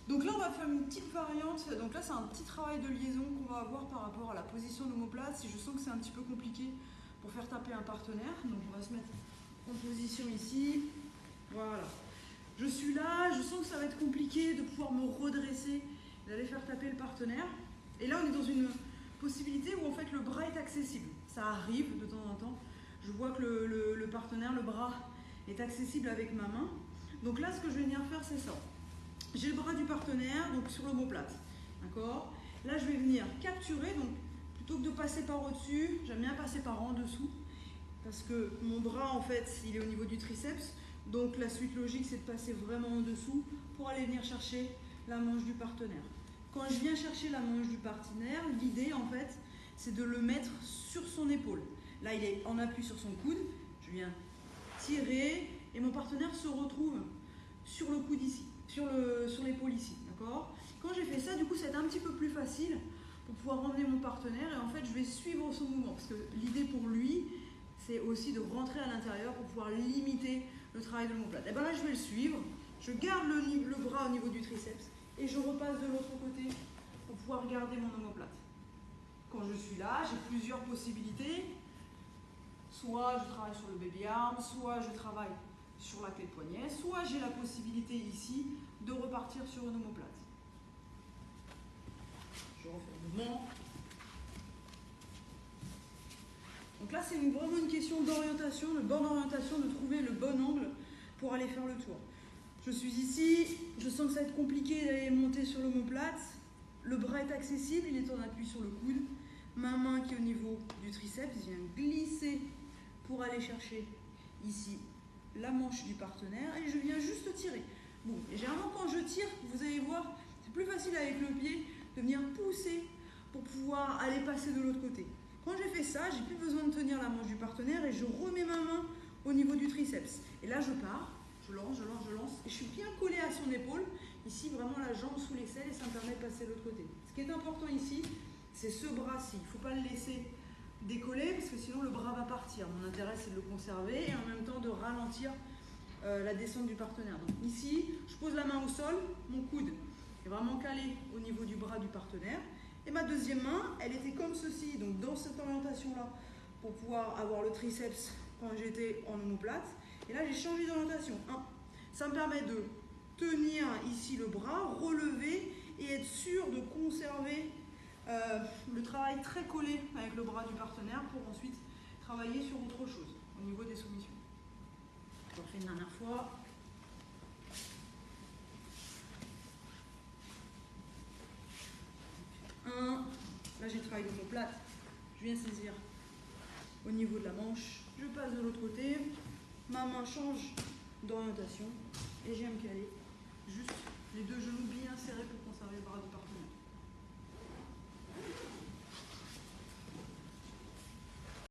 Donc là, on va faire une petite variante. Donc là, c'est un petit travail de liaison qu'on va avoir par rapport à la position de l'omoplate. Si je sens que c'est un petit peu compliqué pour faire taper un partenaire, donc on va se mettre en position ici. Voilà. Je suis là, je sens que ça va être compliqué de pouvoir me redresser, d'aller faire taper le partenaire. Et là, on est dans une possibilité où en fait le bras est accessible. Ça arrive de temps en temps. Je vois que le partenaire, le bras est accessible avec ma main. Donc là, ce que je vais venir faire, c'est ça. J'ai le bras du partenaire, donc sur l'omoplate. D'accord? Là, je vais venir capturer, donc plutôt que de passer par au-dessus, j'aime bien passer par en dessous. Parce que mon bras, en fait, il est au niveau du triceps. Donc la suite logique, c'est de passer vraiment en dessous pour aller venir chercher la manche du partenaire. Quand je viens chercher la manche du partenaire, l'idée, en fait, c'est de le mettre sur son épaule. Là, il est en appui sur son coude. Je viens tirer et mon partenaire se retrouve sur le coude ici, sur l'épaule ici. D'accord? Quand j'ai fait ça, du coup, c'est un petit peu plus facile pour pouvoir emmener mon partenaire. Et en fait, je vais suivre son mouvement. Parce que l'idée pour lui, c'est aussi de rentrer à l'intérieur pour pouvoir limiter le travail de l'omoplate. Et bien là, je vais le suivre. Je garde le bras au niveau du triceps et je repasse de l'autre côté pour pouvoir garder mon omoplate. Quand je suis là, j'ai plusieurs possibilités. Soit je travaille sur le baby arm, soit je travaille sur la clé de poignet, soit j'ai la possibilité ici de repartir sur une omoplate. Je refais le mouvement. Donc là, c'est vraiment une question d'orientation, de bonne orientation, de trouver le bon angle pour aller faire le tour. Je suis ici, je sens que ça va être compliqué d'aller monter sur l'omoplate. Le bras est accessible, il est en appui sur le coude. Ma main qui est au niveau du triceps vient glisser pour aller chercher ici la manche du partenaire et je viens juste tirer. Bon, et généralement quand je tire, vous allez voir, c'est plus facile avec le pied de venir pousser pour pouvoir aller passer de l'autre côté. Quand j'ai fait ça, j'ai plus besoin de tenir la manche du partenaire et je remets ma main au niveau du triceps. Et là, je pars, je lance, et je suis bien collé à son épaule. Ici, vraiment la jambe sous l'aisselle et ça me permet de passer de l'autre côté. Ce qui est important ici, c'est ce bras-ci. Il ne faut pas le laisser décoller parce que sinon le bras va partir. Mon intérêt, c'est de le conserver et en même temps de ralentir la descente du partenaire. Donc ici, je pose la main au sol, mon coude est vraiment calé au niveau du bras du partenaire. Et ma deuxième main, elle était comme ceci, donc dans cette orientation-là, pour pouvoir avoir le triceps quand j'étais en omoplate. Et là, j'ai changé d'orientation. Ça me permet de tenir ici le bras, relever et être sûr de conserver le travail très collé avec le bras du partenaire pour ensuite travailler sur autre chose au niveau des soumissions. Je refais une dernière fois. Là j'ai travaillé l'omoplate, je viens saisir au niveau de la manche, je passe de l'autre côté, ma main change d'orientation et je viens me caler juste les deux genoux bien serrés pour